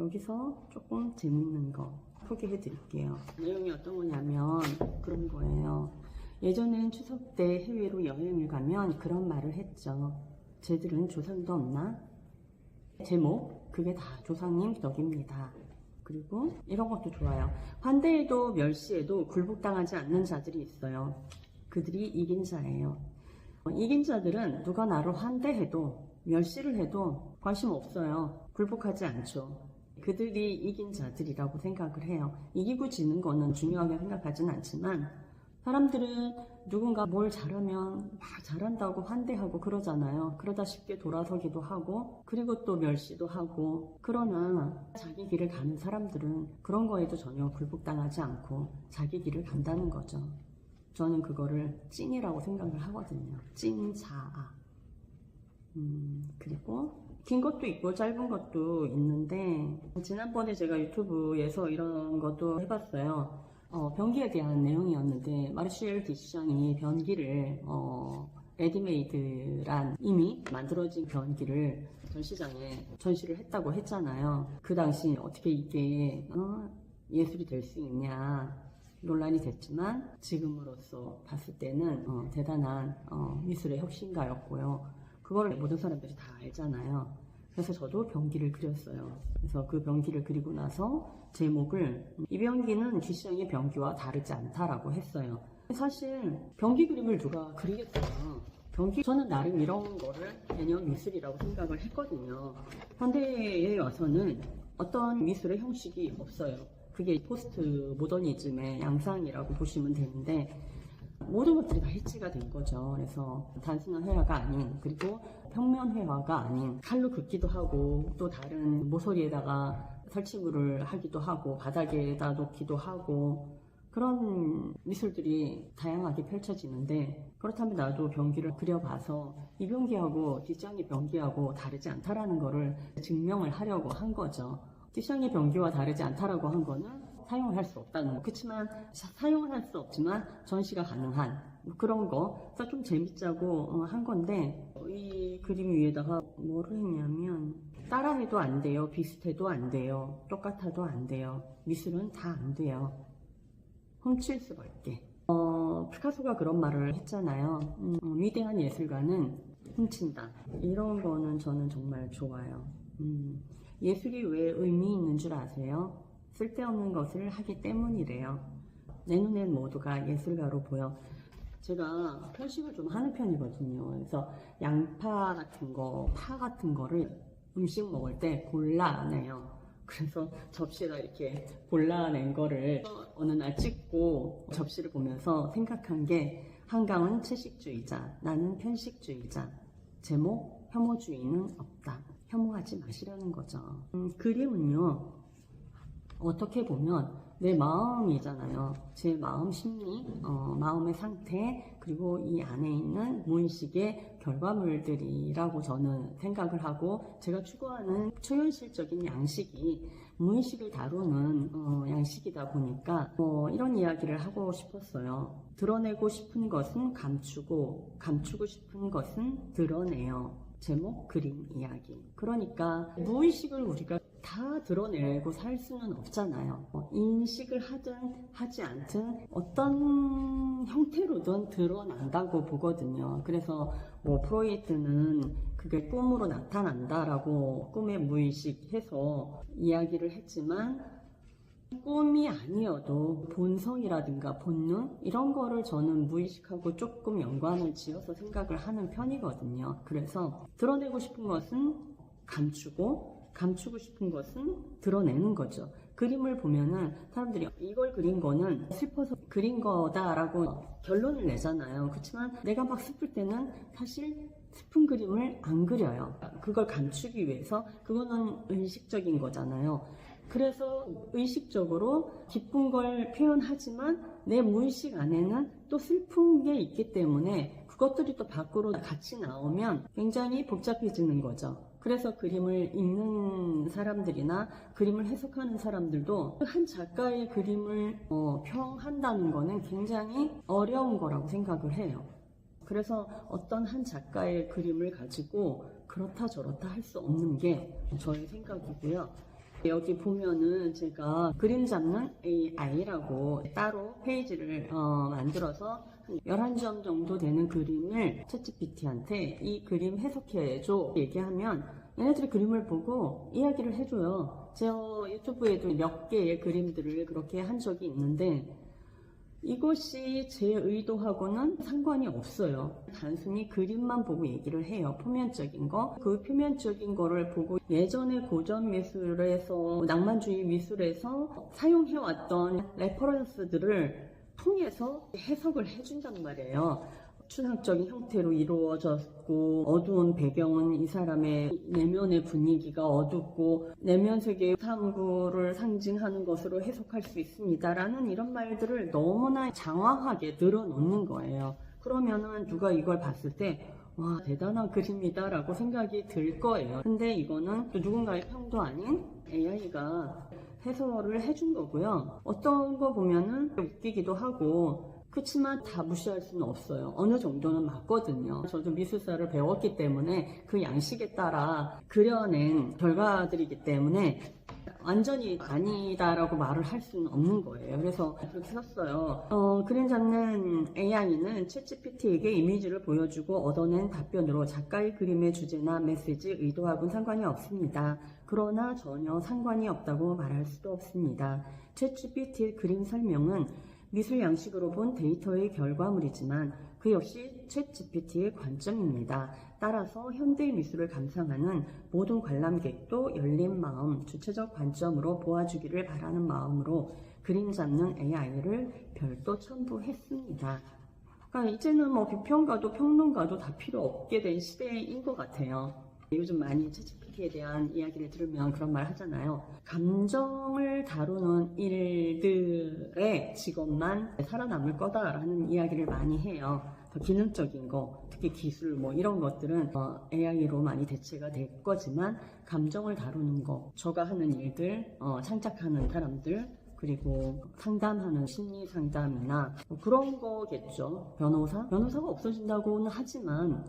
여기서 조금 재밌는 거 소개해 드릴게요. 내용이 어떤 거냐면 그런 거예요. 예전엔 추석 때 해외로 여행을 가면 그런 말을 했죠. 쟤들은 조상도 없나? 제목, 그게 다 조상님 덕입니다. 그리고 이런 것도 좋아요. 환대에도 멸시에도 굴복당하지 않는 자들이 있어요. 그들이 이긴 자예요. 이긴 자들은 누가 나를 환대해도 멸시를 해도 관심 없어요. 굴복하지 않죠. 그들이 이긴 자들이라고 생각을 해요. 이기고 지는 거는 중요하게 생각하진 않지만 사람들은 누군가 뭘 잘하면 막 잘한다고 환대하고 그러잖아요. 그러다 쉽게 돌아서기도 하고 그리고 또 멸시도 하고, 그러나 자기 길을 가는 사람들은 그런 거에도 전혀 굴복당하지 않고 자기 길을 간다는 거죠. 저는 그거를 찐이라고 생각을 하거든요. 찐자아. 그리고 긴 것도 있고 짧은 것도 있는데, 지난번에 제가 유튜브에서 이런 것도 해봤어요. 변기에 대한 내용이었는데, 마르실 디슈샹이 변기를 레디메이드란 이미 만들어진 변기를 전시장에 전시를 했다고 했잖아요. 그 당시 어떻게 이게 예술이 될 수 있냐 논란이 됐지만, 지금으로서 봤을 때는 대단한 미술의 혁신가였고요. 그걸 모든 사람들이 다 알잖아요. 그래서 저도 변기를 그렸어요. 그래서 그 변기를 그리고 나서 제목을 이 변기는 디슈샹의 변기와 다르지 않다라고 했어요. 사실 변기 그림을 누가 그리겠어요. 변기, 저는 나름 이런 거를 개념 미술이라고 생각을 했거든요. 현대에 와서는 어떤 미술의 형식이 없어요. 그게 포스트 모더니즘의 양상이라고 보시면 되는데, 모든 것들이 다 해치가 된 거죠. 그래서 단순한 회화가 아닌, 그리고 평면 회화가 아닌, 칼로 긋기도 하고 또 다른 모서리에다가 설치물을 하기도 하고 바닥에다 놓기도 하고, 그런 미술들이 다양하게 펼쳐지는데, 그렇다면 나도 변기를 그려봐서 이 변기하고 디슈샹의 변기하고 다르지 않다라는 거를 증명을 하려고 한 거죠. 디슈샹의 변기와 다르지 않다라고 한 거는 사용을 할 수 없다는 거. 그렇지만 사용을 할 수 없지만 전시가 가능한 그런 거. 그래서 좀 재밌자고 한 건데, 이 그림 위에다가 뭐를 했냐면, 따라해도 안 돼요, 비슷해도 안 돼요, 똑같아도 안 돼요, 미술은 다 안 돼요, 훔칠 수밖에. 피카소가 그런 말을 했잖아요. 위대한 예술가는 훔친다. 이런 거는 저는 정말 좋아요. 예술이 왜 의미 있는 줄 아세요? 쓸데없는 것을 하기 때문이래요. 내 눈엔 모두가 예술가로 보여. 제가 편식을 좀 하는 편이거든요. 그래서 양파 같은 거, 파 같은 거를 음식 먹을 때 골라내요. 그래서 접시에다 이렇게 골라낸 거를 어느 날 찍고 접시를 보면서 생각한 게, 한강은 채식주의자, 나는 편식주의자. 제목, 혐오주의는 없다. 혐오하지 마시라는 거죠. 그림은요, 어떻게 보면 내 마음이잖아요. 제 마음 심리, 마음의 상태, 그리고 이 안에 있는 무의식의 결과물들이라고 저는 생각을 하고, 제가 추구하는 초현실적인 양식이 무의식을 다루는 양식이다 보니까 이런 이야기를 하고 싶었어요. 드러내고 싶은 것은 감추고, 감추고 싶은 것은 드러내요. 제목, 그림, 이야기. 그러니까 무의식을 우리가 다 드러내고 살 수는 없잖아요. 인식을 하든 하지 않든 어떤 형태로든 드러난다고 보거든요. 그래서 프로이트는 그게 꿈으로 나타난다라고 꿈의 무의식 해서 이야기를 했지만, 꿈이 아니어도 본성이라든가 본능, 이런 거를 저는 무의식하고 조금 연관을 지어서 생각을 하는 편이거든요. 그래서 드러내고 싶은 것은 감추고, 감추고 싶은 것은 드러내는 거죠. 그림을 보면은 사람들이 이걸 그린 거는 슬퍼서 그린 거다라고 결론을 내잖아요. 그렇지만 내가 막 슬플 때는 사실 슬픈 그림을 안 그려요. 그걸 감추기 위해서. 그거는 의식적인 거잖아요. 그래서 의식적으로 기쁜 걸 표현하지만 내 무의식 안에는 또 슬픈 게 있기 때문에 그것들이 또 밖으로 같이 나오면 굉장히 복잡해지는 거죠. 그래서 그림을 읽는 사람들이나 그림을 해석하는 사람들도 한 작가의 그림을 평한다는 거는 굉장히 어려운 거라고 생각을 해요. 그래서 어떤 한 작가의 그림을 가지고 그렇다 저렇다 할 수 없는 게 저의 생각이고요. 여기 보면은 제가 그림 잡는 AI라고 따로 페이지를 만들어서 11점 정도 되는 그림을 챗GPT한테 이 그림 해석해줘 얘기하면 얘네들이 그림을 보고 이야기를 해줘요. 제가 유튜브에도 몇 개의 그림들을 그렇게 한 적이 있는데 이것이 제 의도하고는 상관이 없어요. 단순히 그림만 보고 얘기를 해요. 표면적인 거. 그 표면적인 거를 보고 예전에 고전 미술에서 낭만주의 미술에서 사용해왔던 레퍼런스들을 통해서 해석을 해준단 말이에요. 추상적인 형태로 이루어졌고 어두운 배경은 이 사람의 내면의 분위기가 어둡고 내면 세계의 탐구를 상징하는 것으로 해석할 수 있습니다 라는 이런 말들을 너무나 장황하게 늘어놓는 거예요. 그러면은 누가 이걸 봤을 때 와, 대단한 그림이다 라고 생각이 들 거예요. 근데 이거는 또 누군가의 평도 아닌 AI가 해설을 해준 거고요. 어떤 거 보면은 웃기기도 하고 그렇지만 다 무시할 수는 없어요. 어느 정도는 맞거든요. 저도 미술사를 배웠기 때문에 그 양식에 따라 그려낸 결과들이기 때문에 완전히 아니다라고 말을 할 수는 없는 거예요. 그래서 그렇게 썼어요. 그림 잡는 AI는 챗GPT에게 이미지를 보여주고 얻어낸 답변으로 작가의 그림의 주제나 메시지, 의도하고는 상관이 없습니다. 그러나 전혀 상관이 없다고 말할 수도 없습니다. 챗GPT의 그림 설명은 미술 양식으로 본 데이터의 결과물이지만 그 역시 챗GPT의 관점입니다. 따라서 현대 미술을 감상하는 모든 관람객도 열린 마음, 주체적 관점으로 보아주기를 바라는 마음으로 그림 잡는 AI를 별도 첨부했습니다. 그러니까 이제는 뭐 비평가도 평론가도 다 필요 없게 된 시대인 것 같아요. 요즘 많이 챗GPT에 대한 이야기를 들으면 그런 말 하잖아요. 감정을 다루는 일들의 직업만 살아남을 거다라는 이야기를 많이 해요. 더 기능적인 거, 특히 기술 뭐 이런 것들은 AI로 많이 대체가 될 거지만 감정을 다루는 거, 저가 하는 일들, 창작하는 사람들, 그리고 상담하는 심리 상담이나 뭐 그런 거겠죠. 변호사가 없어진다고는 하지만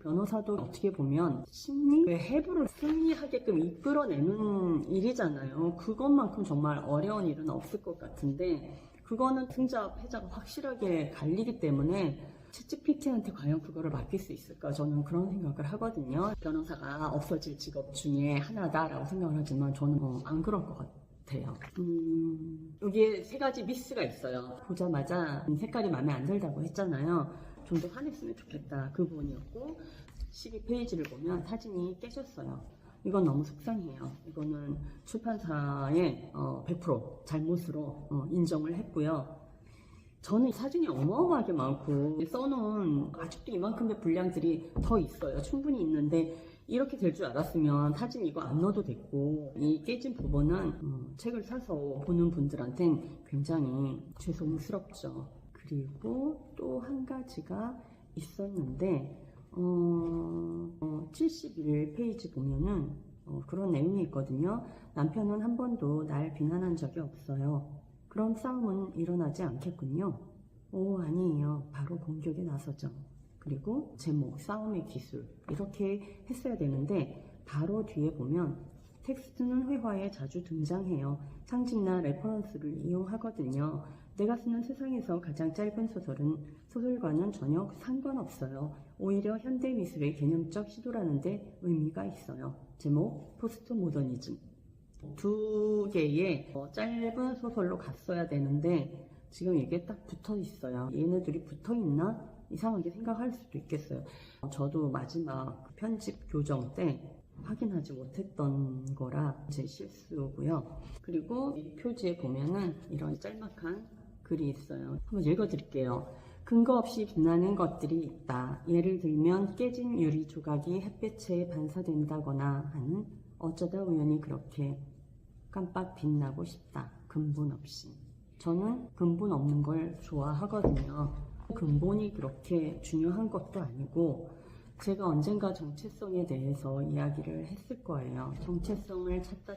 변호사도 어떻게 보면 심리, 해부를 승리하게끔 이끌어내는 일이잖아요. 그것만큼 정말 어려운 일은 없을 것 같은데 그거는 승자, 패자가 확실하게 갈리기 때문에 챗GPT한테 과연 그거를 맡길 수 있을까? 저는 그런 생각을 하거든요. 변호사가 없어질 직업 중에 하나다라고 생각을 하지만 저는 안 그럴 것 같아요. 여기에 세 가지 미스가 있어요. 보자마자 색깔이 마음에 안 들다고 했잖아요. 좀 더 환했으면 좋겠다. 그 부분이었고 12페이지를 보면 사진이 깨졌어요. 이건 너무 속상해요. 이거는 출판사의 100% 잘못으로 인정을 했고요. 저는 사진이 어마어마하게 많고 써놓은 아직도 이만큼의 분량들이 더 있어요. 충분히 있는데 이렇게 될 줄 알았으면 사진 이거 안 넣어도 됐고 이 깨진 부분은 책을 사서 보는 분들한텐 굉장히 죄송스럽죠. 그리고 또 한 가지가 있었는데 71페이지 보면은 그런 내용이 있거든요. 남편은 한 번도 날 비난한 적이 없어요. 그럼 싸움은 일어나지 않겠군요. 아니에요. 바로 공격에 나서죠. 그리고 제목, 싸움의 기술 이렇게 했어야 되는데 바로 뒤에 보면 텍스트는 회화에 자주 등장해요. 상징이나 레퍼런스를 이용하거든요. 내가 쓰는 세상에서 가장 짧은 소설은 소설과는 전혀 상관없어요. 오히려 현대미술의 개념적 시도라는 데 의미가 있어요. 제목, 포스트 모더니즘. 두 개의 짧은 소설로 갔어야 되는데 지금 이게 딱 붙어 있어요. 얘네들이 붙어 있나? 이상하게 생각할 수도 있겠어요. 저도 마지막 편집 교정 때 확인하지 못했던 거라 제 실수고요. 그리고 이 표지에 보면은 이런 짤막한 글이 있어요. 한번 읽어드릴게요. 근거 없이 빛나는 것들이 있다. 예를 들면 깨진 유리 조각이 햇볕에 반사된다거나 하는 어쩌다 우연히 그렇게 깜빡 빛나고 싶다. 근본 없이. 저는 근본 없는 걸 좋아하거든요. 근본이 그렇게 중요한 것도 아니고 제가 언젠가 정체성에 대해서 이야기를 했을 거예요. 정체성을 찾다,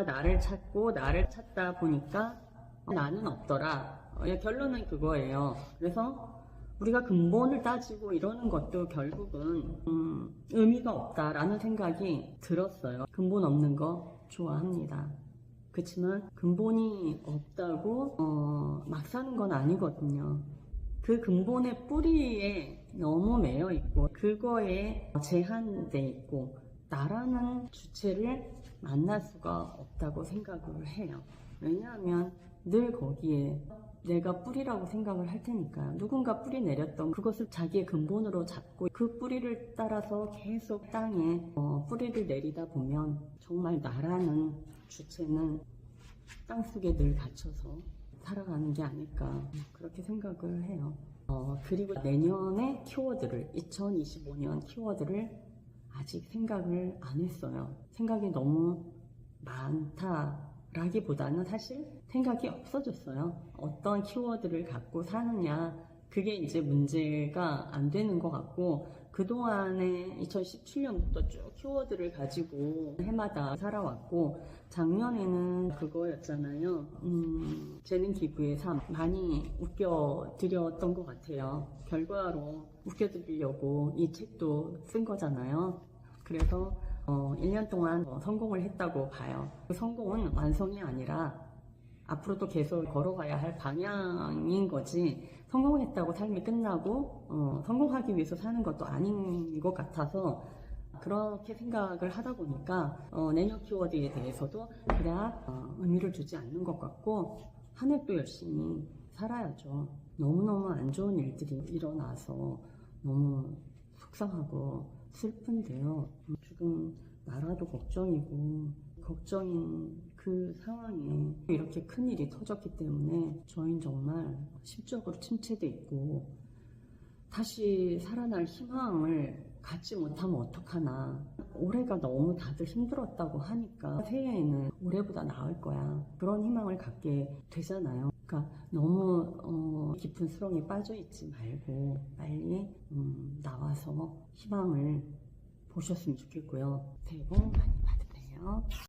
나를 찾다 보니까 나는 없더라. 결론은 그거예요. 그래서 우리가 근본을 따지고 이러는 것도 결국은 의미가 없다라는 생각이 들었어요. 근본 없는 거 좋아합니다. 그렇지만 근본이 없다고 막 사는 건 아니거든요. 그 근본의 뿌리에 너무 매여 있고 그거에 제한돼 있고 나라는 주체를 만날 수가 없다고 생각을 해요. 왜냐하면 늘 거기에 내가 뿌리라고 생각을 할 테니까요. 누군가 뿌리 내렸던 그것을 자기의 근본으로 잡고 그 뿌리를 따라서 계속 땅에 뿌리를 내리다 보면 정말 나라는 주체는 땅속에 늘 갇혀서 살아가는 게 아닐까 그렇게 생각을 해요. 그리고 내년의 키워드를 2025년 키워드를 아직 생각을 안 했어요. 생각이 너무 많다라기보다는 사실 생각이 없어졌어요. 어떤 키워드를 갖고 사느냐 그게 이제 문제가 안 되는 것 같고 그동안에 2017년부터 쭉 키워드를 가지고 해마다 살아왔고 작년에는 그거였잖아요. 재능 기부의 삶 많이 웃겨드렸던 것 같아요. 결과로 웃겨드리려고 이 책도 쓴 거잖아요. 그래서 1년 동안 성공을 했다고 봐요. 그 성공은 완성이 아니라 앞으로도 계속 걸어가야 할 방향인 거지 성공했다고 삶이 끝나고 성공하기 위해서 사는 것도 아닌 것 같아서 그렇게 생각을 하다 보니까 내년 키워드에 대해서도 그닥 의미를 두지 않는 것 같고 한 해 또 열심히 살아야죠. 너무너무 안 좋은 일들이 일어나서 너무 속상하고 슬픈데요. 지금 나라도 걱정이고 걱정인 그 상황에 이렇게 큰일이 터졌기 때문에 저희는 정말 심적으로 침체돼 있고 다시 살아날 희망을 갖지 못하면 어떡하나. 올해가 너무 다들 힘들었다고 하니까 새해에는 올해보다 나을 거야 그런 희망을 갖게 되잖아요. 그러니까 너무 깊은 수렁에 빠져 있지 말고 빨리 나와서 희망을 보셨으면 좋겠고요. 새해 복 많이 받으세요.